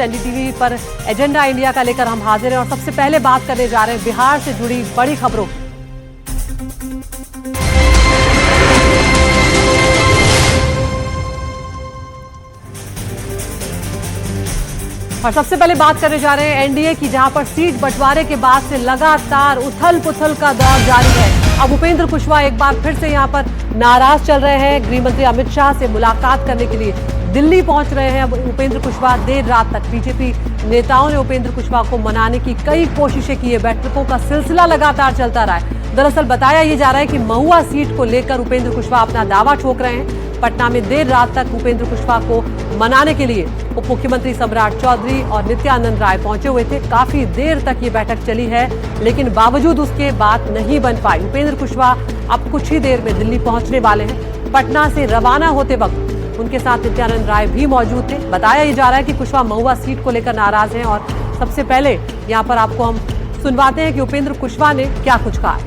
NDTV पर agenda India का लेकर हम हाजिर हैं और सबसे पहले बात करने जा रहे हैं बिहार से जुड़ी बड़ी खबरों। और सबसे पहले बात करने जा रहे हैं एनडीए की, जहां पर सीट बंटवारे के बाद से लगातार उथल पुथल का दौर जारी है। अब उपेंद्र कुशवाहा एक बार फिर से यहां पर नाराज चल रहे हैं। गृह मंत्री अमित शाह से मुलाकात करने के लिए दिल्ली पहुंच रहे हैं। अब उपेंद्र कुशवाहा देर रात तक बीजेपी नेताओं ने उपेंद्र कुशवाहा को मनाने की कई कोशिशें की है। बैठकों का सिलसिला लगातार चलता रहा है। दरअसल बताया ये जा रहा है कि महुआ सीट को लेकर उपेंद्र कुशवाहा अपना दावा ठोक रहे हैं। पटना में देर रात तक उपेंद्र कुशवाहा को मनाने के लिए उप मुख्यमंत्री सम्राट चौधरी और नित्यानंद राय पहुंचे हुए थे। काफी देर तक ये बैठक चली है, लेकिन बावजूद उसके बात नहीं बन पाई। उपेंद्र कुशवाहा अब कुछ ही देर में दिल्ली पहुंचने वाले हैं। पटना से रवाना होते वक्त उनके साथ नित्यानंद राय भी मौजूद थे। बताया ये जा रहा है कि कुशवाहा महुआ सीट को लेकर नाराज हैं और सबसे पहले यहाँ पर आपको हम सुनवाते हैं कि उपेंद्र कुशवाहा ने क्या कुछ कहा।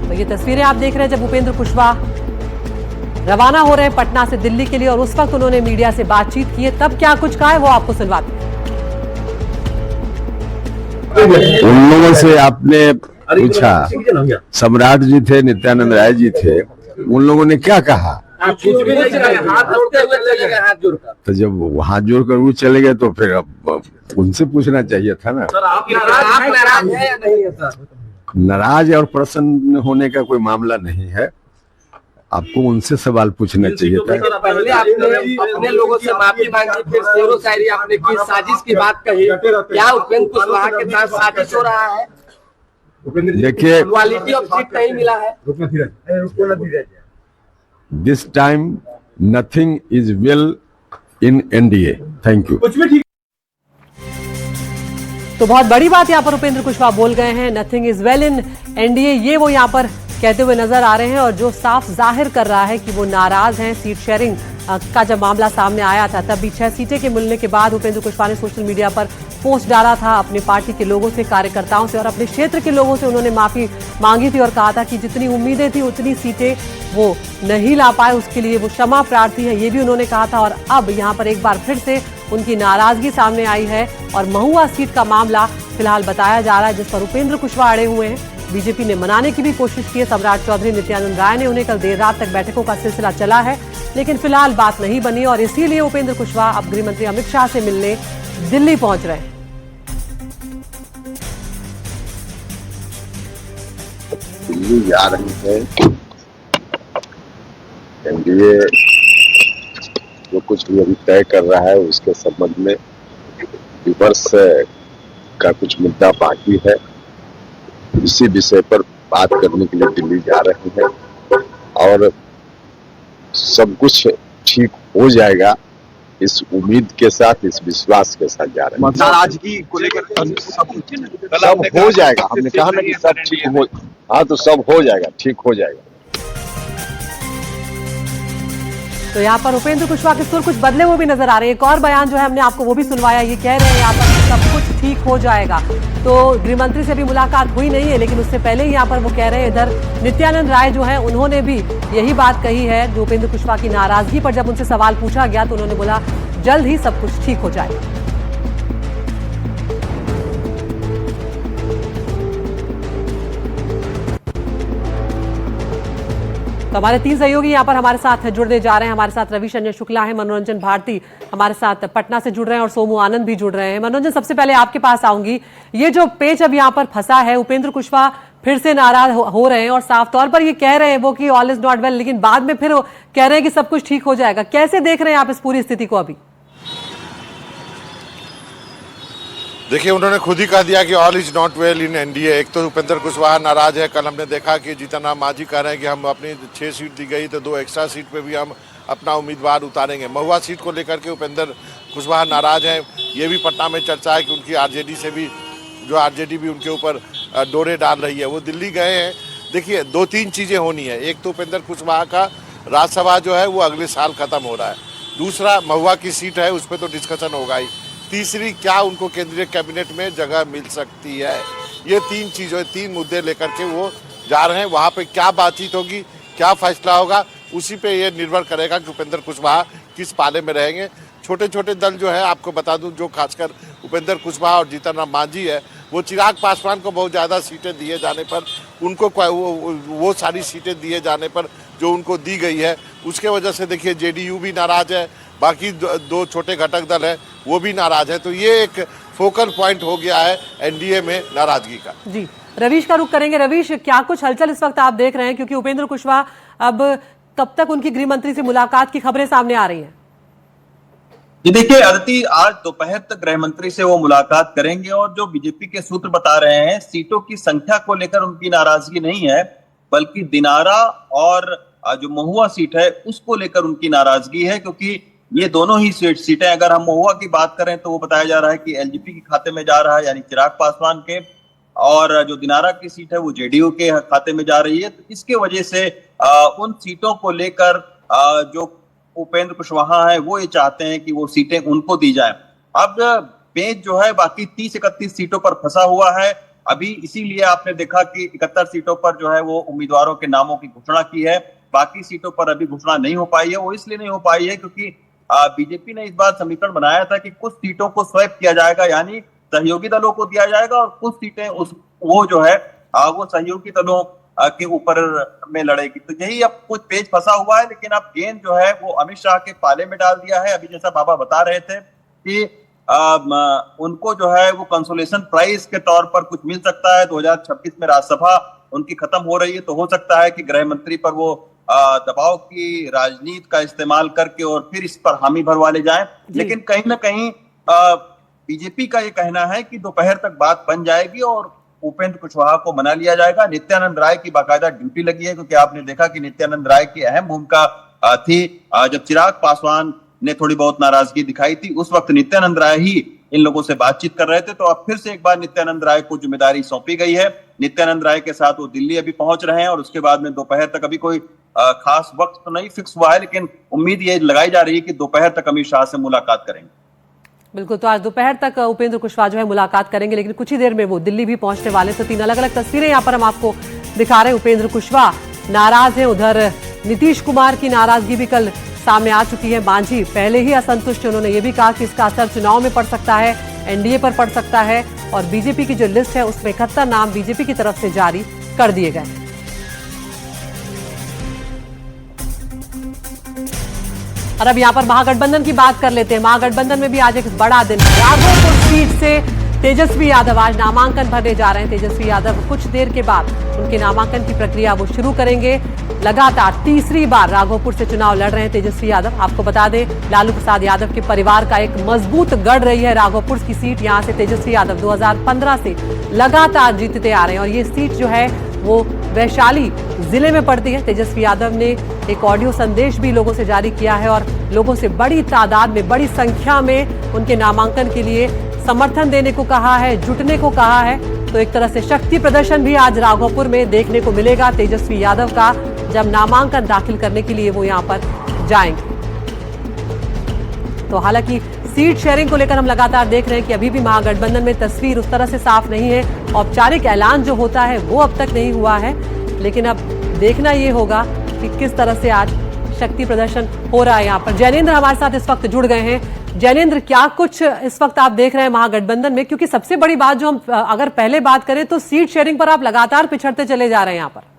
तो ये तस्वीरें आप देख रहे हैं जब उपेंद्र कुशवाहा रवाना हो रहे हैं पटना से दिल्ली के लिए, और उस वक्त उन्होंने मीडिया से बातचीत की है। तब क्या कुछ कहा है वो आपको सुनवाते हैं। उन लोगों से आपने पूछा, सम्राट जी थे, नित्यानंद राय जी थे, उन लोगों ने क्या कहा? तो जब हाथ जोड़कर वो चले गए तो फिर अब उनसे पूछना चाहिए था ना। नाराज और प्रसन्न होने का कोई मामला नहीं है, आपको उनसे सवाल पूछना चाहिए था। पहले आपने अपने लोगों से माफी मांगी, फिर शेरो शायरी आपने की, साजिश की बात कही। क्या उपेंद्र कुशवाहा के साथ साजिश हो रहा है? देखिए, क्वालिटी ऑफ सीट नहीं मिला है। This time nothing is well in NDA. Thank you. तो बहुत बड़ी बात यहाँ पर उपेंद्र कुशवाहा बोल गए हैं, nothing is well in NDA, ये वो यहाँ पर कहते हुए नजर आ रहे हैं, और जो साफ जाहिर कर रहा है कि वो नाराज हैं। सीट शेयरिंग का जब मामला सामने आया था तब भी 6 सीटें के मिलने के बाद उपेंद्र कुशवाहा ने सोशल मीडिया पर पोस्ट डाला था अपनी पार्टी के लोगों से, कार्यकर्ताओं से और अपने क्षेत्र के लोगों से। उन्होंने माफी मांगी थी और कहा था कि जितनी उम्मीदें थी उतनी सीटें वो नहीं ला पाए, उसके लिए वो क्षमा प्रार्थी है, ये भी उन्होंने कहा था। और अब यहाँ पर एक बार फिर से उनकी नाराजगी सामने आई है और महुआ सीट का मामला फिलहाल बताया जा रहा है, जिस पर उपेंद्र कुशवाहा अड़े हुए हैं। बीजेपी ने मनाने की भी कोशिश की है। सम्राट चौधरी, नित्यानंद राय ने उन्हें कल देर रात तक बैठकों का सिलसिला चला है, लेकिन फिलहाल बात नहीं बनी और इसीलिए उपेंद्र कुशवाहा अब गृह मंत्री अमित शाह से मिलने दिल्ली पहुंच रहे हैं। दिल्ली जा रही है। एनडीए जो कुछ भी अभी तय कर रहा है उसके संबंध में विमर्श का कुछ मुद्दा बाकी है। इसी विषय पर बात करने के लिए दिल्ली जा रहे हैं और सब कुछ ठीक हो जाएगा, इस उम्मीद के साथ, इस विश्वास के साथ जा रहे हैं। नाराजगी को लेकर सब हो जाएगा। हमने कहा ना कि सब ठीक हो, हाँ तो सब हो जाएगा, ठीक हो जाएगा। तो यहाँ पर उपेंद्र कुशवाहा के सुर कुछ बदले हुए भी नजर आ रहे हैं। एक और बयान जो है हमने आपको वो भी सुनवाया, ये कह रहे हैं यहाँ पर सब कुछ ठीक हो जाएगा। तो गृह मंत्री से भी मुलाकात हुई नहीं है, लेकिन उससे पहले ही यहाँ पर वो कह रहे हैं, इधर नित्यानंद राय जो है उन्होंने भी यही बात कही है। जो उपेंद्र कुशवाहा की नाराजगी पर जब उनसे सवाल पूछा गया तो उन्होंने बोला जल्द ही सब कुछ ठीक हो जाएगा। तो हमारे 3 सहयोगी यहाँ पर हमारे साथ जुड़ने जा रहे हैं। हमारे साथ रविशंकर शुक्ला है, मनोरंजन भारती हमारे साथ पटना से जुड़ रहे हैं और सोमू आनंद भी जुड़ रहे हैं। मनोरंजन, सबसे पहले आपके पास आऊंगी। ये जो पेच अब यहाँ पर फंसा है, उपेंद्र कुशवाहा फिर से नाराज हो रहे हैं और साफ तौर पर ये कह रहे हैं वो कि ऑल इज नॉट वेल, लेकिन बाद में फिर कह रहे हैं कि सब कुछ ठीक हो जाएगा। कैसे देख रहे हैं आप इस पूरी स्थिति को अभी? देखिए, उन्होंने खुद ही कह दिया कि all is not well in NDA. एक तो उपेंद्र कुशवाहा नाराज है। कल हमने देखा कि जीतन राम मांझी कह रहे हैं कि हम अपनी 6 सीट दी गई तो 2 एक्स्ट्रा सीट पे भी हम अपना उम्मीदवार उतारेंगे। महुआ सीट को लेकर के उपेंद्र कुशवाहा नाराज हैं। ये भी पटना में चर्चा है कि उनकी आरजेडी से भी, जो आरजेडी भी उनके ऊपर डोरे डाल रही है, वो दिल्ली गए हैं। देखिए, 2-3 चीज़ें होनी है। एक तो उपेंद्र कुशवाहा का राज्यसभा जो है वो अगले साल खत्म हो रहा है। दूसरा, महुआ की सीट है, उस पर तो डिस्कशन होगा ही। तीसरी, क्या उनको केंद्रीय कैबिनेट में जगह मिल सकती है। ये 3 चीज़ें, 3 मुद्दे लेकर के वो जा रहे हैं। वहाँ पे क्या बातचीत होगी क्या फैसला होगा उसी पे ये निर्भर करेगा कि उपेंद्र कुशवाहा किस पाले में रहेंगे। छोटे छोटे दल जो है, आपको बता दूं, जो खासकर उपेंद्र कुशवाहा और जीतन राम मांझी है, वो चिराग पासवान को बहुत ज़्यादा सीटें दिए जाने पर, उनको वो सारी सीटें दिए जाने पर जो उनको दी गई है, उसके वजह से देखिए जेडीयू भी नाराज है, बाकी दो छोटे घटक दल है वो भी नाराज है। तो ये एक फोकल पॉइंट हो गया है एनडीए में नाराजगी का। जी, रवीश का रुख करेंगे। रवीश, क्या कुछ हलचल इस वक्त आप देख रहे हैं, क्योंकि उपेंद्र कुशवाहा अब कब तक उनकी गृह मंत्री से मुलाकात की खबरें सामने आ रही हैं? जी देखिए अदिति, आज दोपहर तक गृह मंत्री से वो मुलाकात करेंगे और जो बीजेपी के सूत्र बता रहे हैं, सीटों की संख्या को लेकर उनकी नाराजगी नहीं है, बल्कि दिनारा और जो महुआ सीट है उसको लेकर उनकी नाराजगी है, क्योंकि ये दोनों ही सीटें, अगर हम महुआ की बात करें तो वो बताया जा रहा है कि एलजेपी के खाते में जा रहा है, यानी चिराग पासवान के, और जो दिनारा की सीट है वो जेडीयू के खाते में जा रही है। तो इसके वजह से उन सीटों को लेकर जो उपेंद्र कुशवाहा है वो ये चाहते हैं कि वो सीटें उनको दी जाए। अब पेच जो है बाकी 30-31 सीटों पर फंसा हुआ है अभी, इसीलिए आपने देखा कि 71 सीटों पर जो है वो उम्मीदवारों के नामों की घोषणा की है, बाकी सीटों पर अभी घोषणा नहीं हो पाई है। वो इसलिए नहीं हो पाई है क्योंकि बीजेपी ने इस बार समीकरण बनाया था कि कुछ सीटों को स्वैप किया जाएगा, यानी सहयोगी दलों को दिया जाएगा, और कुछ सीटें वो जो है वो सहयोगी दलों के ऊपर में लड़ेगी। तो यही अब कुछ पेच फंसा हुआ है, लेकिन अब गेंद जो है वो अमित शाह के पाले में डाल दिया है। अभी जैसा बाबा बता रहे थे कि उनको जो है वो कंसोलेशन प्राइज के तौर पर कुछ मिल सकता है। 2026 में राज्यसभा उनकी खत्म हो रही है, तो हो सकता है कि गृह मंत्री पर वो दबाव की राजनीति का इस्तेमाल करके और फिर इस पर हामी भरवा ले जाए। लेकिन कहीं ना कहीं बीजेपी का ये कहना है कि दोपहर तक बात बन जाएगी और उपेंद्र कुशवाहा को मना लिया जाएगा। नित्यानंद राय की बाकायदा ड्यूटी लगी है, क्योंकि आपने देखा कि नित्यानंद राय की अहम भूमिका थी जब चिराग पासवान ने थोड़ी बहुत नाराजगी दिखाई थी, उस वक्त नित्यानंद राय ही इन लोगों से बातचीत कर रहे थे। तो अब फिर से एक बार नित्यानंद राय को जिम्मेदारी सौंपी गई है। नित्यानंद राय के साथ वो दिल्ली अभी पहुंच रहे हैं और उसके बाद में दोपहर तक, अभी कोई खास वक्त तो नहीं फिक्स हुआ है, लेकिन उम्मीद ये लगाई जा रही है कि दोपहर तक अमित शाह से मुलाकात करेंगे। बिल्कुल, तो आज दोपहर तक उपेंद्र कुशवाहा जो है मुलाकात करेंगे, लेकिन कुछ ही देर में वो दिल्ली भी पहुंचने वाले। तो 3 अलग अलग तस्वीरें यहाँ पर हम आपको दिखा रहे हैं। उपेंद्र कुशवाहा नाराज है, उधर नीतीश कुमार की नाराजगी भी कल सामने आ चुकी है। मांझी पहले ही असंतुष्ट, उन्होंने ये भी कहा कि इसका असर चुनाव में पड़ सकता है, एनडीए पर पड़ सकता है, और बीजेपी की जो लिस्ट है उसमें 71 नाम बीजेपी की तरफ से जारी कर दिए गए। और अब यहाँ पर महागठबंधन की बात कर लेते हैं। महागठबंधन में भी आज एक बड़ा दिन है। राघोपुर सीट से तेजस्वी यादव आज नामांकन भरने जा रहे हैं। तेजस्वी यादव कुछ देर के बाद उनके नामांकन की प्रक्रिया वो शुरू करेंगे। लगातार तीसरी बार राघोपुर से चुनाव लड़ रहे हैं तेजस्वी यादव। आपको बता दें, लालू प्रसाद यादव के परिवार का एक मजबूत गढ़ रही है राघोपुर की सीट। यहाँ से तेजस्वी यादव 2015 से लगातार जीतते आ रहे हैं और ये सीट जो है वो वैशाली जिले में पड़ती है। तेजस्वी यादव ने एक ऑडियो संदेश भी लोगों से जारी किया है और लोगों से बड़ी तादाद में, बड़ी संख्या में उनके नामांकन के लिए समर्थन देने को कहा है, जुटने को कहा है। तो एक तरह से शक्ति प्रदर्शन भी आज राघोपुर में देखने को मिलेगा तेजस्वी यादव का, जब नामांकन दाखिल करने के लिए वो यहाँ पर जाएंगे। तो हालांकि सीट शेयरिंग को लेकर हम लगातार देख रहे हैं कि अभी भी महागठबंधन में तस्वीर उस तरह से साफ नहीं है। औपचारिक ऐलान जो होता है वो अब तक नहीं हुआ है, लेकिन अब देखना ये होगा कि किस तरह से आज शक्ति प्रदर्शन हो रहा है। यहाँ पर जैनेंद्र हमारे साथ इस वक्त जुड़ गए हैं। जैनेंद्र, क्या कुछ इस वक्त आप देख रहे हैं महागठबंधन में, क्योंकि सबसे बड़ी बात जो हम अगर पहले बात करें तो सीट शेयरिंग पर आप लगातार पिछड़ते चले जा रहे हैं यहाँ पर।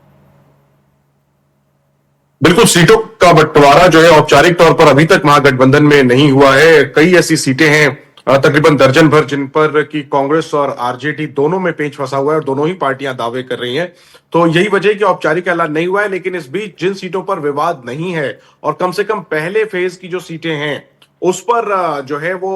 बिल्कुल, सीटों का बंटवारा जो है औपचारिक तौर पर अभी तक महागठबंधन में नहीं हुआ है। कई ऐसी सीटें हैं, तकरीबन दर्जन भर, जिन पर की कांग्रेस और आरजेडी दोनों में पेंच फंसा हुआ है और दोनों ही पार्टियां दावे कर रही हैं। तो यही वजह है कि औपचारिक ऐलान नहीं हुआ है। लेकिन इस बीच जिन सीटों पर विवाद नहीं है और कम से कम पहले फेज की जो सीटें हैं उस पर जो है वो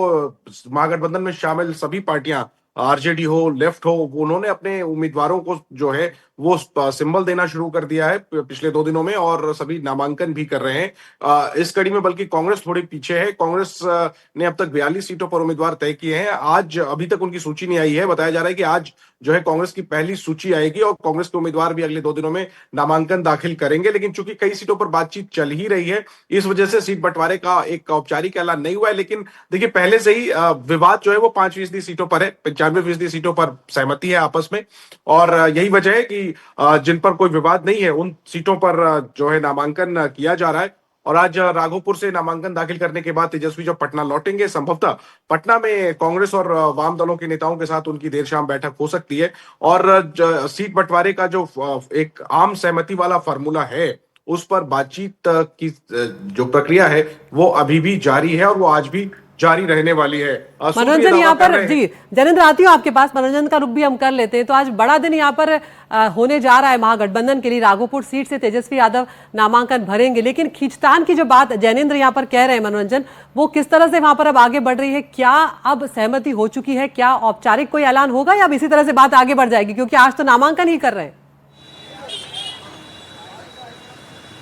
महागठबंधन में शामिल सभी पार्टियां, आरजेडी हो, लेफ्ट हो, उन्होंने अपने उम्मीदवारों को जो है वो सिंबल देना शुरू कर दिया है पिछले 2 दिनों में, और सभी नामांकन भी कर रहे हैं। इस कड़ी में बल्कि कांग्रेस थोड़ी पीछे है। कांग्रेस ने अब तक 42 सीटों पर उम्मीदवार तय किए हैं। आज अभी तक उनकी सूची नहीं आई है। बताया जा रहा है कि आज जो है कांग्रेस की पहली सूची आएगी और कांग्रेस के उम्मीदवार भी अगले 2 दिनों में नामांकन दाखिल करेंगे। लेकिन चूंकि कई सीटों पर बातचीत चल ही रही है, इस वजह से सीट बंटवारे का एक औपचारिक ऐलान नहीं हुआ है। लेकिन देखिए, पहले से ही विवाद जो है वो 5% सीटों पर है, 95% सीटों पर सहमति है आपस में, और यही वजह है कि जिन पर कोई विवाद नहीं है उन सीटों पर जो है नामांकन किया जा रहा है। और आज राघोपुर से नामांकन दाखिल करने के बाद तेजस्वी जब पटना लौटेंगे, संभवतः पटना में कांग्रेस और वाम दलों के नेताओं के साथ उनकी देर शाम बैठक हो सकती है। और सीट बंटवारे का जो एक आम सहमति वाला फार्मूला है उस पर बातचीत की जो प्रक्रिया है वो अभी भी जारी है और वो आज भी जारी रहने वाली है। मनोरंजन यहाँ पर जी, जनेंद्र आती हूँ आपके पास, मनोरंजन का रुख भी हम कर लेते हैं। तो आज बड़ा दिन यहाँ पर होने जा रहा है महागठबंधन के लिए। राघोपुर सीट से तेजस्वी यादव नामांकन भरेंगे, लेकिन खींचतान की जो बात जैनेंद्र यहाँ पर कह रहे हैं मनोरंजन, वो किस तरह से वहां पर अब आगे बढ़ रही है? क्या अब सहमति हो चुकी है? क्या औपचारिक कोई ऐलान होगा या अब इसी तरह से बात आगे बढ़ जाएगी, क्योंकि आज तो नामांकन ही कर रहे हैं?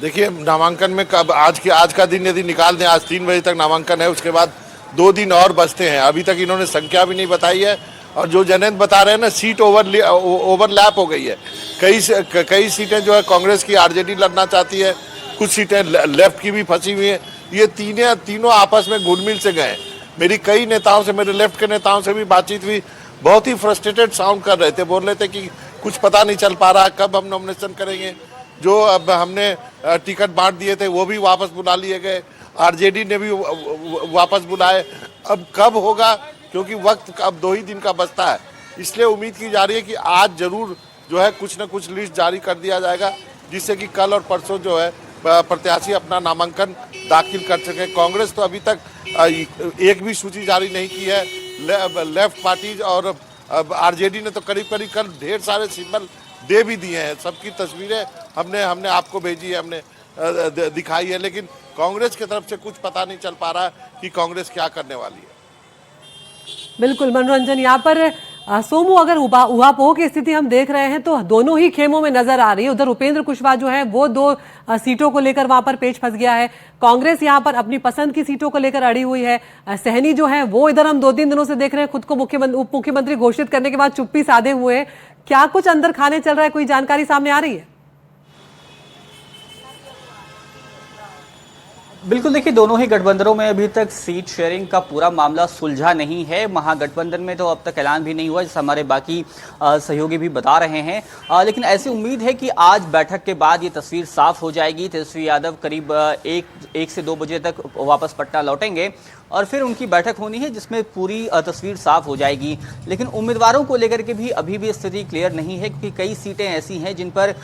देखिए, नामांकन में कब आज का दिन यदि निकाल दें, आज 3 बजे तक नामांकन है, उसके बाद 2 दिन और बचते हैं। अभी तक इन्होंने संख्या भी नहीं बताई है। और जो जनेंद्र बता रहे हैं ना, सीट ओवरलैप हो गई है। कई सीटें जो है कांग्रेस की आरजेडी लड़ना चाहती है, कुछ सीटें लेफ्ट की भी फंसी हुई हैं। ये तीनों आपस में घुलमिल से गए। मेरी कई नेताओं से, मेरे लेफ्ट के नेताओं से भी बातचीत हुई, बहुत ही फ्रस्ट्रेटेड साउंड कर रहे थे। बोल रहे थे कि कुछ पता नहीं चल पा रहा, कब हम नॉमिनेशन करेंगे। जो अब हमने टिकट बांट दिए थे वो भी वापस बुला लिए गए, आरजेडी ने भी वापस बुलाए। अब कब होगा, क्योंकि वक्त अब 2 ही दिन का बचता है, इसलिए उम्मीद की जा रही है कि आज जरूर जो है कुछ न कुछ लिस्ट जारी कर दिया जाएगा, जिससे कि कल और परसों जो है प्रत्याशी अपना नामांकन दाखिल कर सके। कांग्रेस तो अभी तक एक भी सूची जारी नहीं की है। लेफ्ट पार्टीज और आरजेडी ने तो करीब कल ढेर सारे सिंबल दे भी दिए हैं। सबकी तस्वीरें हमने आपको भेजी है, हमने दिखाई है, लेकिन कांग्रेस की तरफ से कुछ पता नहीं चल पा रहा है कि कांग्रेस क्या करने वाली है। बिल्कुल मनोरंजन, यहाँ पर सोमू, अगर उहापोह की स्थिति हम देख रहे हैं तो दोनों ही खेमों में नजर आ रही है। उधर उपेंद्र कुशवाहा जो है वो 2 सीटों को लेकर वहां पर पेच फंस गया है। कांग्रेस यहाँ पर अपनी पसंद की सीटों को लेकर अड़ी हुई है। सहनी जो है वो इधर हम 2-3 दिनों से देख रहे हैं खुद को उप मुख्यमंत्री घोषित करने के बाद चुप्पी साधे हुए हैं। क्या कुछ अंदर खाने चल रहा है, कोई जानकारी सामने आ रही है? बिल्कुल, देखिए दोनों ही गठबंधनों में अभी तक सीट शेयरिंग का पूरा मामला सुलझा नहीं है। महागठबंधन में तो अब तक ऐलान भी नहीं हुआ, जैसे हमारे बाकी सहयोगी भी बता रहे हैं। लेकिन ऐसी उम्मीद है कि आज बैठक के बाद ये तस्वीर साफ हो जाएगी। तेजस्वी यादव करीब 1 से 2 बजे तक वापस पटना लौटेंगे और फिर उनकी बैठक होनी है, जिसमें पूरी तस्वीर साफ हो जाएगी। लेकिन उम्मीदवारों को लेकर के भी अभी भी स्थिति क्लियर नहीं है, क्योंकि कई सीटें ऐसी हैं जिन पर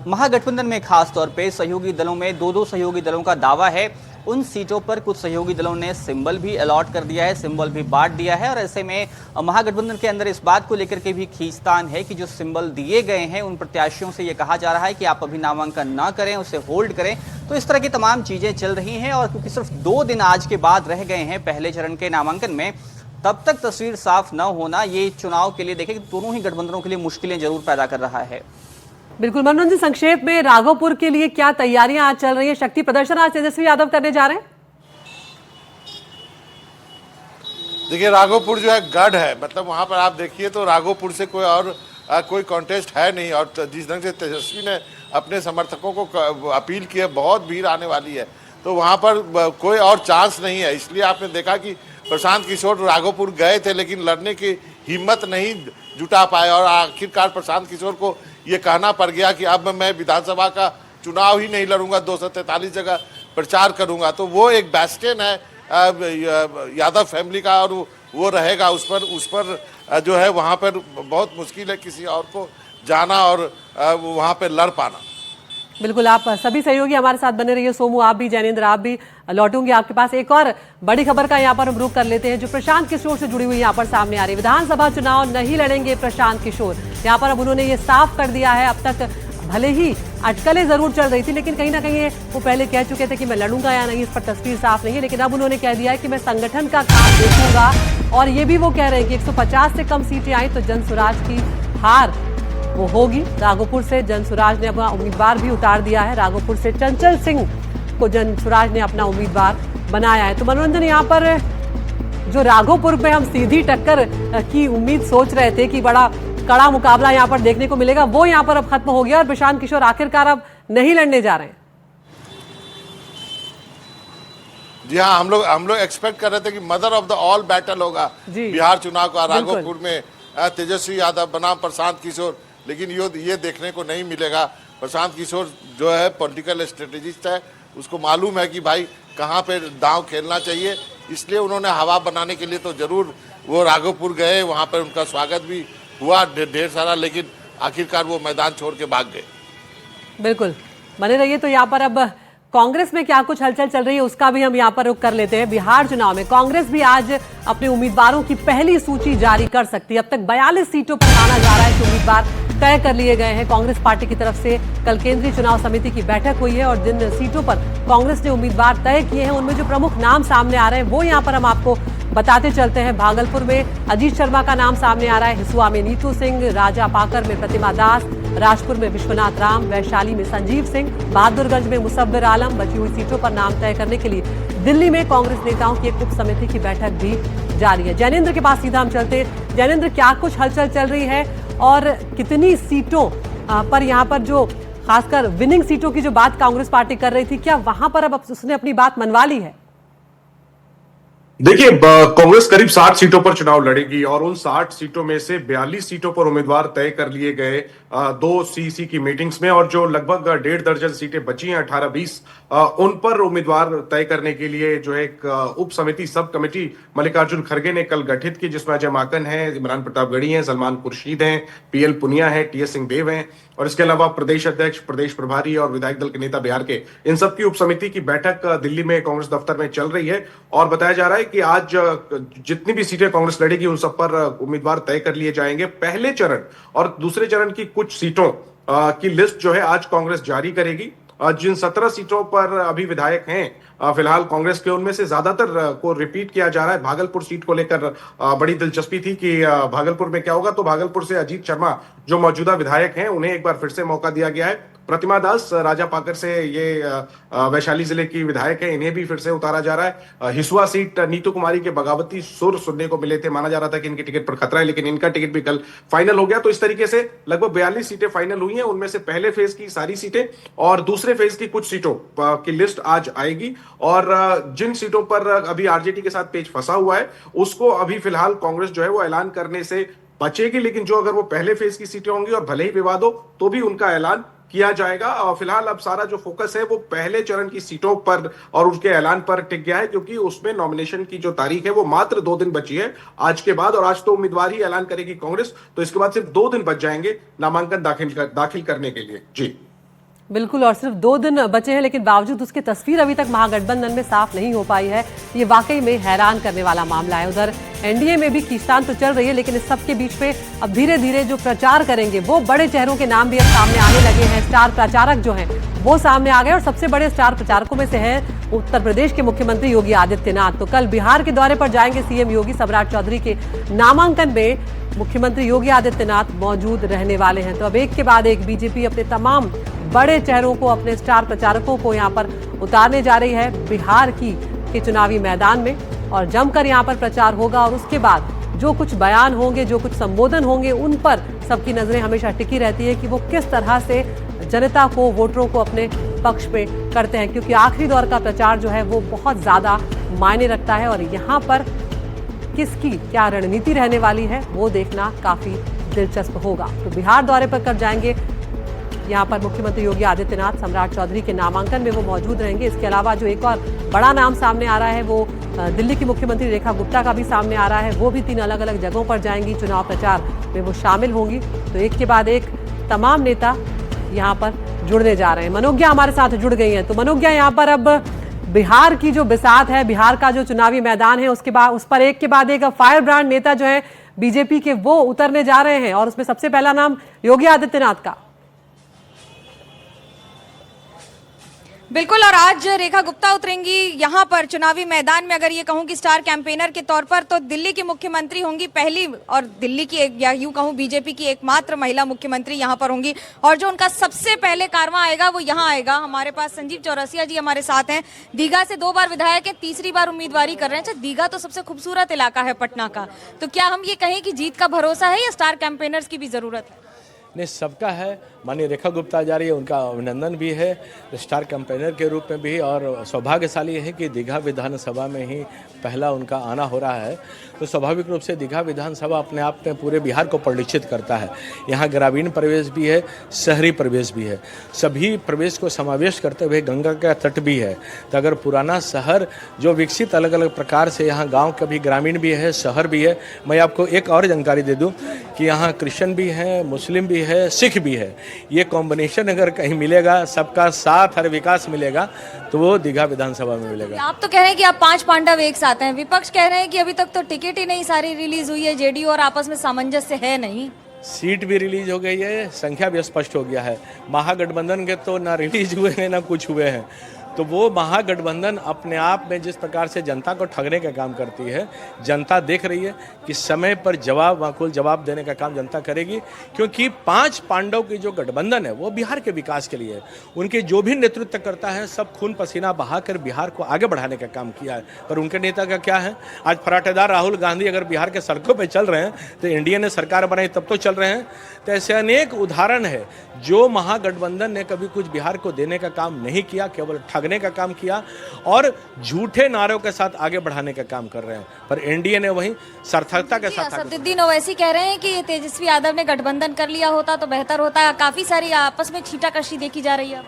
महागठबंधन में खास तौर पे सहयोगी दलों में 2-2 सहयोगी दलों का दावा है। उन सीटों पर कुछ सहयोगी दलों ने सिंबल भी अलॉट कर दिया है, सिंबल भी बांट दिया है। और ऐसे में महागठबंधन के अंदर इस बात को लेकर के भी खींचतान है कि जो सिंबल दिए गए हैं उन प्रत्याशियों से ये कहा जा रहा है कि आप अभी नामांकन ना करें, उसे होल्ड करें। तो इस तरह की तमाम चीजें चल रही हैं। और क्योंकि सिर्फ 2 दिन आज के बाद रह गए हैं पहले चरण के नामांकन में, तब तक तस्वीर साफ न होना ये चुनाव के लिए देखें दोनों ही गठबंधनों के लिए मुश्किलें जरूर पैदा कर रहा है। बिल्कुल मनोरंजन, संक्षेप में राघोपुर के लिए क्या तैयारियां आज चल रही है? शक्ति प्रदर्शन आज तेजस्वी यादव करने जा रहे हैं? देखिए, राघोपुर जो है गढ़ है, मतलब वहां पर आप देखिए तो राघोपुर से कोई कॉन्टेस्ट है नहीं। और जिस ढंग से तेजस्वी ने अपने समर्थकों को अपील की है, बहुत भीड़ आने वाली है, तो वहां पर कोई और चांस नहीं है। इसलिए आपने देखा कि प्रशांत किशोर राघोपुर गए थे, लेकिन लड़ने की हिम्मत नहीं जुटा पाए और आखिरकार प्रशांत किशोर को ये कहना पड़ गया कि अब मैं विधानसभा का चुनाव ही नहीं लड़ूंगा, 243 जगह प्रचार करूंगा। तो वो एक बेस्टियन है यादव फैमिली का, और वो रहेगा उस पर जो है वहाँ पर बहुत मुश्किल है किसी और को जाना और वहाँ पर लड़ पाना। बिल्कुल, आप सभी सहयोगी हमारे साथ बने रहिए। सोमू, आप भी, जैनेंद्र, आप भी। लौटूंगे आपके पास। एक और बड़ी खबर का यहाँ पर हम रुख कर लेते हैं, जो प्रशांत किशोर से जुड़ी हुई यहाँ पर सामने आ रही है। विधानसभा चुनाव नहीं लड़ेंगे प्रशांत किशोर, यहाँ पर अब उन्होंने ये साफ कर दिया है। अब तक भले ही अटकलें जरूर चल रही थी, लेकिन कहीं ना कहीं वो पहले कह चुके थे कि मैं लड़ूंगा या नहीं, इस पर तस्वीर साफ नहीं है। लेकिन अब उन्होंने कह दिया है कि मैं संगठन का काम देखूंगा। और ये भी वो कह रहे हैं कि 150 से कम सीटें आई तो जनसुराज की हार वो होगी। राघोपुर से जनसुराज ने अपना उम्मीदवार भी उतार दिया है। राघोपुर से चंचल सिंह को जनसुराज ने अपना उम्मीदवार बनाया है। तो मनोरंजन, यहाँ पर जो राघोपुर में हम सीधी टक्कर की उम्मीद सोच रहे थे कि बड़ा कड़ा मुकाबला यहाँ पर देखने को मिलेगा, वो यहाँ पर अब खत्म हो गया और प्रशांत किशोर आखिरकार अब नहीं लड़ने जा रहे हैं। जी हाँ, हम लोग एक्सपेक्ट कर रहे थे कि mother of the all battle होगा बिहार चुनाव का। राघोपुर में तेजस्वी यादव बनाम प्रशांत किशोर, लेकिन ये देखने को नहीं मिलेगा। प्रशांत किशोर जो है पॉलिटिकल स्ट्रेटेजिस्ट है, उसको मालूम है कि भाई कहाँ पे दांव खेलना चाहिए, इसलिए उन्होंने हवा बनाने के लिए तो जरूर वो राघोपुर गए, वहाँ पर उनका स्वागत भी हुआ ढेर सारा, लेकिन आखिरकार वो मैदान छोड़ के भाग गए। बिल्कुल बने रहिए। तो यहाँ पर अब कांग्रेस में क्या कुछ हलचल चल रही है उसका भी हम यहाँ पर रुख कर लेते हैं। बिहार चुनाव में कांग्रेस भी आज अपने उम्मीदवारों की पहली सूची जारी कर सकती है। अब तक 42 सीटों पर माना जा रहा है कि उम्मीदवार तय कर लिए गए हैं। कांग्रेस पार्टी की तरफ से कल केंद्रीय चुनाव समिति की बैठक हुई है और जिन सीटों पर कांग्रेस ने उम्मीदवार तय किए हैं उनमें जो प्रमुख नाम सामने आ रहे हैं वो यहाँ पर हम आपको बताते चलते हैं। भागलपुर में अजीत शर्मा का नाम सामने आ रहा है, हिसुआ में नीतू सिंह, राजा पाकर में प्रतिमा दास, राजपुर में विश्वनाथ राम, वैशाली में संजीव सिंह, बहादुरगंज में मुसव्विर आलम। बची हुई सीटों पर नाम तय करने के लिए दिल्ली में कांग्रेस नेताओं की एक उप समिति की बैठक भी जारी है। जैनेंद्र के पास सीधा हम चलते हैं। जैनेंद्र, क्या कुछ हलचल चल रही है और कितनी सीटों पर यहाँ पर जो खासकर विनिंग सीटों की जो बात कांग्रेस पार्टी कर रही थी, क्या वहां पर अब उसने अपनी बात मनवा ली है? देखिए, कांग्रेस करीब 60 सीटों पर चुनाव लड़ेगी और उन 60 सीटों में से 42 सीटों पर उम्मीदवार तय कर लिए गए 2 सीसी की मीटिंग्स में, और जो लगभग 1.5 दर्जन सीटें बची हैं 18-20 उन पर उम्मीदवार तय करने के लिए जो है एक उप समिति सब कमेटी मल्लिकार्जुन खड़गे ने कल गठित की, जिसमें अजय माकन है, इमरान प्रतापगढ़ी हैं, सलमान खुर्शीद हैं, पीएल पुनिया है, टीएस सिंहदेव हैं और इसके अलावा प्रदेश अध्यक्ष, प्रदेश प्रभारी और विधायक दल के नेता बिहार के, इन सब की उप समिति की बैठक दिल्ली में कांग्रेस दफ्तर में चल रही है। और बताया जा रहा है कि आज जितनी भी सीटें कांग्रेस लड़ेगी उन सब पर उम्मीदवार तय कर लिए जाएंगे। पहले चरण और दूसरे चरण की कुछ सीटों की लिस्ट जो है आज कांग्रेस जारी करेगी। जिन 17 सीटों पर अभी विधायक हैं फिलहाल कांग्रेस के, उनमें से ज्यादातर को रिपीट किया जा रहा है। भागलपुर सीट को लेकर बड़ी दिलचस्पी थी कि भागलपुर में क्या होगा, तो भागलपुर से अजीत शर्मा जो मौजूदा विधायक हैं उन्हें एक बार फिर से मौका दिया गया है। प्रतिमा दास राजा पाकर से ये वैशाली जिले की विधायक है, इन्हें भी फिर से उतारा जा रहा है। हिसुआ सीट नीतू कुमारी के बगावती सुर सुनने को मिले थे, माना जा रहा था कि इनके टिकट पर खतरा है, लेकिन इनका टिकट भी कल फाइनल हो गया। तो इस तरीके से लगभग 42 सीटें फाइनल हुई हैं, उनमें से पहले फेज की सारी सीटें और दूसरे फेज की कुछ सीटों की लिस्ट आज आएगी। और जिन सीटों पर अभी आरजेडी के साथ पेच फंसा हुआ है उसको अभी फिलहाल कांग्रेस जो है वो ऐलान करने से बचेगी, लेकिन जो अगर वो पहले फेज की सीटें होंगी और भले ही विवाद हो तो भी उनका ऐलान किया जाएगा। और फिलहाल अब सारा जो फोकस है वो पहले चरण की सीटों पर और उसके ऐलान पर टिक गया है, क्योंकि उसमें नॉमिनेशन की जो तारीख है वो मात्र 2 दिन बची है आज के बाद, और आज तो उम्मीदवार ही ऐलान करेगी कांग्रेस, तो इसके बाद सिर्फ 2 दिन बच जाएंगे नामांकन दाखिल करने के लिए। जी बिल्कुल, और सिर्फ 2 दिन बचे हैं, लेकिन बावजूद उसकी तस्वीर अभी तक महागठबंधन में साफ नहीं हो पाई है। ये वाकई में हैरान करने वाला मामला है। उधर एनडीए में भी खींचतान तो चल रही है, लेकिन इस सब के बीच में अब धीरे धीरे जो प्रचार करेंगे वो बड़े चेहरों के नाम भी अब सामने आने लगे हैं। स्टार प्रचारक जो हैं वो सामने आ गए और सबसे बड़े स्टार प्रचारकों में से है उत्तर प्रदेश के मुख्यमंत्री योगी आदित्यनाथ। तो कल बिहार के दौरे पर जाएंगे सीएम योगी। सम्राट चौधरी के नामांकन में मुख्यमंत्री योगी आदित्यनाथ मौजूद रहने वाले हैं। तो अब एक के बाद एक बीजेपी अपने तमाम बड़े चेहरों को, अपने स्टार प्रचारकों को यहाँ पर उतारने जा रही है बिहार के चुनावी मैदान में, और जमकर यहाँ पर प्रचार होगा। और उसके बाद जो कुछ बयान होंगे, जो कुछ संबोधन होंगे, उन पर सबकी नजरें हमेशा टिकी रहती है कि वो किस तरह से जनता को, वोटरों को अपने पक्ष पे करते हैं, क्योंकि आखिरी दौर का प्रचार जो है वो बहुत ज्यादा मायने रखता है। और यहाँ पर किसकी क्या रणनीति रहने वाली है वो देखना काफी दिलचस्प होगा। तो बिहार दौरे पर कर जाएंगे यहाँ पर मुख्यमंत्री योगी आदित्यनाथ। सम्राट चौधरी के नामांकन में वो मौजूद रहेंगे। इसके अलावा जो एक और बड़ा नाम सामने आ रहा है वो दिल्ली की मुख्यमंत्री रेखा गुप्ता का भी सामने आ रहा है। वो भी 3 अलग अलग जगहों पर जाएंगी, चुनाव प्रचार में वो शामिल होंगी। तो एक के बाद एक तमाम नेता यहाँ पर जुड़ने जा रहे हैं। मनोज्ञा हमारे साथ जुड़ गई हैं। तो मनोज्ञा, यहाँ पर अब बिहार की जो बिसात है, बिहार का जो चुनावी मैदान है, उसके बाद उस पर एक के बाद एक फायर ब्रांड नेता जो है बीजेपी के वो उतरने जा रहे हैं, और उसमें सबसे पहला नाम योगी आदित्यनाथ का। बिल्कुल, और आज रेखा गुप्ता उतरेंगी यहाँ पर चुनावी मैदान में। अगर ये कहूँ कि स्टार कैंपेनर के तौर पर, तो दिल्ली की मुख्यमंत्री होंगी पहली, और दिल्ली की एक, या यूँ कहूँ बीजेपी की एकमात्र महिला मुख्यमंत्री यहाँ पर होंगी। और जो उनका सबसे पहले कारवां आएगा वो यहाँ आएगा। हमारे पास संजीव चौरसिया जी हमारे साथ हैं, दीघा से 2 बार विधायक है, तीसरी बार उम्मीदवारी कर रहे हैं। अच्छा, दीघा तो सबसे खूबसूरत इलाका है पटना का, तो क्या हम ये कहें कि जीत का भरोसा है या स्टार कैंपेनर्स की भी जरूरत है? नहीं, सबका है। माननीय रेखा गुप्ता आ जा रही है, उनका अभिनंदन भी है स्टार कैंपेनर के रूप में भी, और सौभाग्यशाली है कि दीघा विधानसभा में ही पहला उनका आना हो रहा है। तो स्वाभाविक रूप से दीघा विधानसभा अपने आप में पूरे बिहार को परिलक्षित करता है। यहाँ ग्रामीण प्रवेश भी है, शहरी प्रवेश भी है, सभी प्रवेश को समावेश करते हुए गंगा का तट भी है। तो अगर पुराना शहर जो विकसित अलग अलग प्रकार से, यहाँ गांव का भी ग्रामीण भी है, शहर भी है। मैं आपको एक और जानकारी दे दूं कि यहाँ क्रिश्चियन भी है, मुस्लिम भी है, सिख भी है। ये कॉम्बिनेशन अगर कहीं मिलेगा, सबका साथ हर विकास मिलेगा, तो वो दीघा विधानसभा में मिलेगा। आप तो कह रहे हैं कि आप 5 पांडव एक साथ हैं, विपक्ष कह रहे हैं कि अभी तक तो टिकट ही नहीं सारी रिलीज हुई है, जेडीयू और आपस में सामंजस्य है नहीं। सीट भी रिलीज हो गई है, संख्या भी स्पष्ट हो गया है। महागठबंधन के तो ना रिलीज हुए हैं ना कुछ हुए हैं। तो वो महागठबंधन अपने आप में जिस प्रकार से जनता को ठगने का काम करती है, जनता देख रही है कि समय पर माकूल जवाब देने का काम जनता करेगी। क्योंकि 5 पांडव की जो गठबंधन है वो बिहार के विकास के लिए है। उनके जो भी नेतृत्व करता है सब खून पसीना बहाकर बिहार को आगे बढ़ाने का काम किया है। पर उनके नेता का क्या है? आज फराटेदार राहुल गांधी अगर बिहार के सड़कों पर चल रहे हैं तो इंडिया ने सरकार बनाई तब तो चल रहे हैं। तो ऐसे अनेक उदाहरण है जो महागठबंधन ने कभी कुछ बिहार को देने का काम नहीं किया, केवल ठगने का काम किया और झूठे नारों के साथ आगे बढ़ाने का काम कर रहे हैं। पर एनडीए ने वही सार्थकता के साथ। असदुद्दीन ओवैसी कह रहे हैं कि तेजस्वी यादव ने गठबंधन कर लिया होता तो बेहतर होता। काफी सारी आपस में छींटाकशी देखी जा रही है।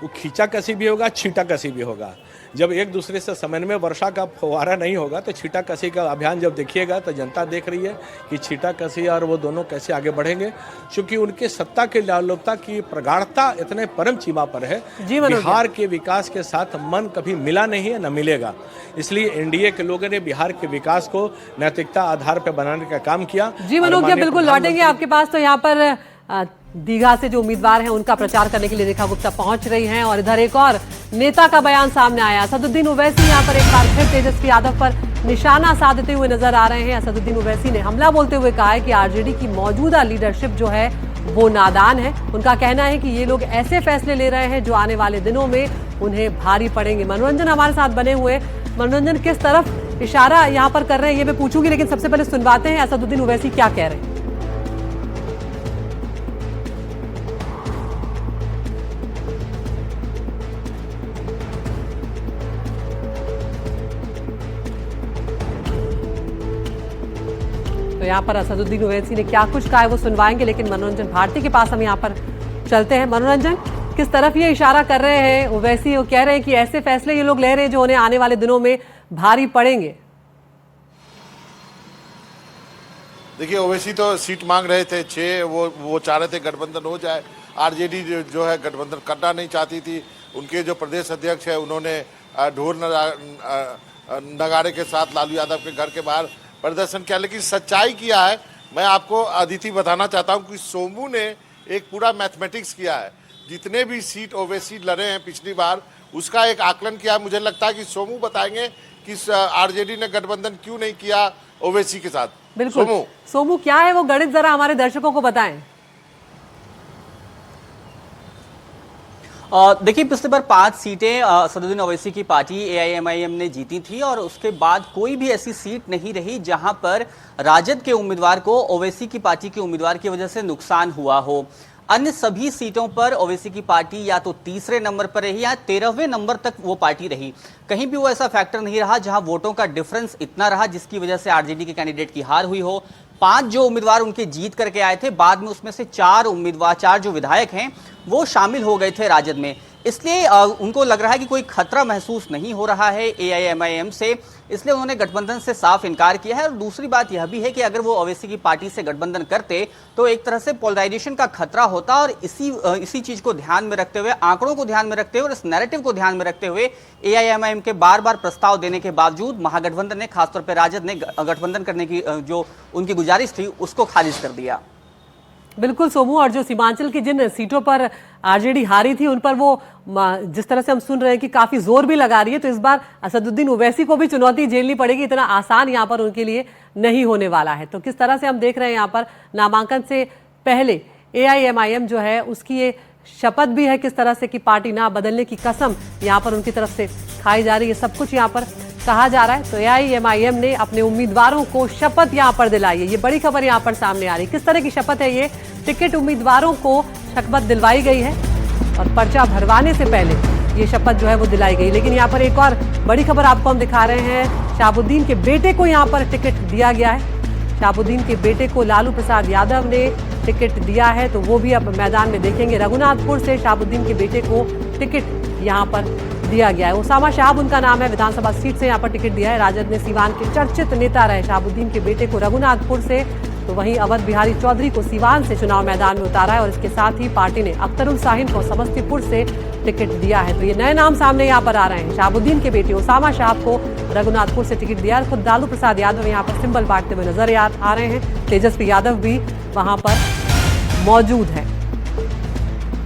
वो खींचाकशी भी होगा, छींटाकशी भी होगा। जब एक दूसरे से समन्वय वर्षा का फव्वारा नहीं होगा तो छींटाकशी का अभियान जब देखिएगा तो जनता देख रही है कि छींटाकशी और वो दोनों कैसे आगे बढ़ेंगे। क्योंकि उनके सत्ता की लालोलता की प्रगाढ़ता इतने परम सीमा पर है, बिहार के विकास के साथ मन कभी मिला नहीं है, न मिलेगा। इसलिए एनडीए के लोगों ने बिहार के विकास को नैतिकता आधार पर बनाने का काम किया। जी मनोज, बिल्कुल लौटेंगे आपके पास। तो यहाँ पर दीघा से जो उम्मीदवार हैं उनका प्रचार करने के लिए रेखा गुप्ता पहुंच रही हैं और इधर एक और नेता का बयान सामने आया। असदुद्दीन ओवैसी यहाँ पर एक बार फिर तेजस्वी यादव पर निशाना साधते हुए नजर आ रहे हैं। असदुद्दीन ओवैसी ने हमला बोलते हुए कहा है कि आरजेडी की मौजूदा लीडरशिप जो है वो नादान है। उनका कहना है कि ये लोग ऐसे फैसले ले रहे हैं जो आने वाले दिनों में उन्हें भारी पड़ेंगे। मनोरंजन हमारे साथ बने हुए। मनोरंजन, किस तरफ इशारा यहाँ पर कर रहे हैं ये मैं पूछूंगी, लेकिन सबसे पहले सुनवाते हैं असदुद्दीन ओवैसी क्या कह रहे हैं। तो यहाँ पर असदुद्दीन ओवैसी ने क्या कुछ कहा है वो सुनवाएंगे, लेकिन मनोरंजन भारती के पास हम यहाँ पर चलते हैं। मनोरंजन, किस तरफ ये इशारा कर रहे हैं ओवैसी? वो कह रहे हैं कि ऐसे फैसले ये लोग ले रहे हैं जो उन्हें आने वाले दिनों में भारी पड़ेंगे। देखिए, ओवैसी तो सीट मांग रहे थे 6, वो चाह रहे थे गठबंधन हो जाए। आरजेडी जो है गठबंधन करना नहीं चाहती थी। उनके जो प्रदेश अध्यक्ष है उन्होंने ढोल नगाड़े के साथ लालू यादव के घर के बाहर प्रदर्शन किया। लेकिन सच्चाई किया है, मैं आपको अदिति बताना चाहता हूं कि सोमू ने एक पूरा मैथमेटिक्स किया है। जितने भी सीट ओवैसी लड़े हैं पिछली बार उसका एक आकलन किया है। मुझे लगता है कि सोमू बताएंगे कि आरजेडी ने गठबंधन क्यों नहीं किया ओवैसी के साथ। बिल्कुल सोमू क्या है वो गणित, जरा हमारे दर्शकों को बताएं। देखिए, पिछले बार 5 सीटें असदुद्दीन ओवैसी की पार्टी एआईएमआईएम ने जीती थी और उसके बाद कोई भी ऐसी सीट नहीं रही जहां पर राजद के उम्मीदवार को ओवैसी की पार्टी के उम्मीदवार की वजह से नुकसान हुआ हो। अन्य सभी सीटों पर ओवैसी की पार्टी या तो तीसरे नंबर पर रही या 13वें नंबर तक वो पार्टी रही। कहीं भी वो ऐसा फैक्टर नहीं रहा जहां वोटों का डिफरेंस इतना रहा जिसकी वजह से आरजेडी के कैंडिडेट की हार हुई हो। 5 जो उम्मीदवार उनके जीत करके आए थे, बाद में उसमें से 4 जो विधायक हैं वो शामिल हो गए थे राजद में। इसलिए उनको लग रहा है कि कोई खतरा महसूस नहीं हो रहा है एआईएमआईएम से, इसलिए उन्होंने गठबंधन से साफ इनकार किया है। और दूसरी बात यह भी है कि अगर वो ओवैसी की पार्टी से गठबंधन करते तो एक तरह से पोलराइजेशन का खतरा होता और इसी चीज को ध्यान में रखते हुए, आंकड़ों को ध्यान में रखते हुए और इस नैरेटिव को ध्यान में रखते हुए एआईएमआईएम के बार-बार प्रस्ताव देने के बावजूद महागठबंधन ने, खासतौर पर राजद ने गठबंधन करने की जो उनकी गुजारिश थी उसको खारिज कर दिया। बिल्कुल सोमू, और जो सीमांचल की जिन सीटों पर आरजेडी हारी थी उन पर वो जिस तरह से हम सुन रहे हैं कि काफी जोर भी लगा रही है, तो इस बार असदुद्दीन ओवैसी को भी चुनौती झेलनी पड़ेगी। इतना आसान यहाँ पर उनके लिए नहीं होने वाला है। तो किस तरह से हम देख रहे हैं यहाँ पर नामांकन से पहले एआईएमआईएम जो है उसकी ये शपथ भी है किस तरह से कि पार्टी ना बदलने की कसम यहाँ पर उनकी तरफ से खाई जा रही है। सब कुछ यहाँ पर कहा जा रहा है। तो AIMIM ने अपने उम्मीदवारों को शपथ यहां पर दिलाई है। ये बड़ी खबर यहां पर सामने आ रही है। किस तरह की शपथ है ये? टिकट उम्मीदवारों को शपथ दिलवाई गई है और पर्चा भरवाने से पहले ये शपथ जो है वो दिलाई गई। लेकिन यहाँ पर एक और बड़ी खबर आपको हम दिखा रहे हैं। शहाबुद्दीन के बेटे को यहाँ पर टिकट दिया गया है। शहाबुद्दीन के बेटे को लालू प्रसाद यादव ने टिकट दिया है, तो वो भी अब मैदान में देखेंगे। रघुनाथपुर से शहाबुद्दीन के बेटे को टिकट यहाँ पर दिया गया है। उसामा शहाब उनका नाम है, विधानसभा सीट से यहाँ पर टिकट दिया है। राजद ने सीवान के चर्चित नेता रहे शहाबुद्दीन के बेटे को रघुनाथपुर से, तो वहीं अवध बिहारी चौधरी को सीवान से चुनाव मैदान में उतारा है। और इसके साथ ही पार्टी ने अख्तरुल साहिन को समस्तीपुर से टिकट दिया है। तो ये नए नाम सामने यहाँ पर आ रहे हैं। शहाबुद्दीन के बेटे उसामा शहाब को रघुनाथपुर से टिकट दिया है। खुद लालू प्रसाद यादव यहाँ पर सिंबल बांटते हुए नजर आ रहे हैं। तेजस्वी यादव भी वहां पर मौजूद है।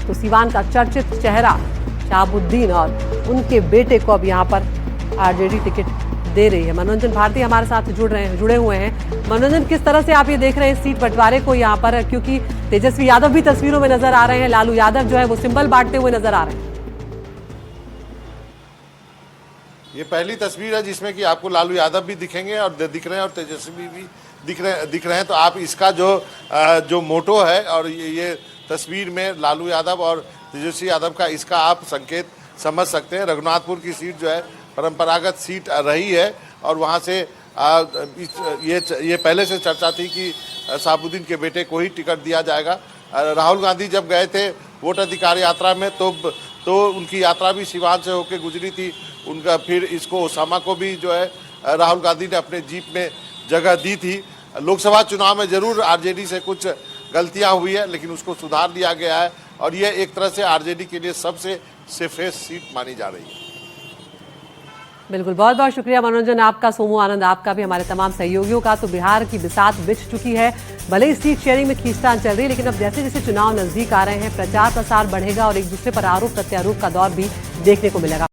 तो सीवान का चर्चित चेहरा शहाबुद्दीन और उनके बेटे को अब यहाँ पर आरजेडी टिकट दे रही है। मनोरंजन भारती हमारे साथ जुड़े हुए हैं। मनोरंजन, किस तरह से आप ये देख रहे हैं सीट बंटवारे को यहाँ पर, क्योंकि तेजस्वी यादव भी तस्वीरों में नजर आ रहे हैं, लालू यादव जो है वो सिंबल बांटते हुए नजर आ रहे हैं। ये पहली तस्वीर है जिसमें कि आपको लालू यादव भी दिखेंगे और दिख रहे हैं और तेजस्वी भी दिख रहे हैं। तो आप इसका जो मोटो है और ये तस्वीर में लालू यादव और तेजस्वी यादव का, इसका आप संकेत समझ सकते हैं। रघुनाथपुर की सीट जो है परंपरागत सीट रही है और वहाँ से ये पहले से चर्चा थी कि शहाबुद्दीन के बेटे को ही टिकट दिया जाएगा। राहुल गांधी जब गए थे वोट अधिकार यात्रा में तो उनकी यात्रा भी सिवान से होकर गुजरी थी। उनका फिर इसको उसामा को भी जो है राहुल गांधी ने अपने जीप में जगह दी थी। लोकसभा चुनाव में जरूर आरजेडी से कुछ गलतियां हुई है, लेकिन उसको सुधार लिया गया है और ये एक तरह से आरजेडी के लिए सबसे सेफेस्ट सीट मानी जा रही है। बिल्कुल, बहुत बहुत शुक्रिया मनोरंजन आपका, सोमू आनंद आपका भी, हमारे तमाम सहयोगियों का। तो बिहार की बिसात बिछ चुकी है। भले ही सीट शेयरिंग में खींचतान चल रही है, लेकिन अब जैसे जैसे चुनाव नजदीक आ रहे हैं प्रचार प्रसार बढ़ेगा और एक दूसरे पर आरोप प्रत्यारोप का दौर भी देखने को मिलेगा।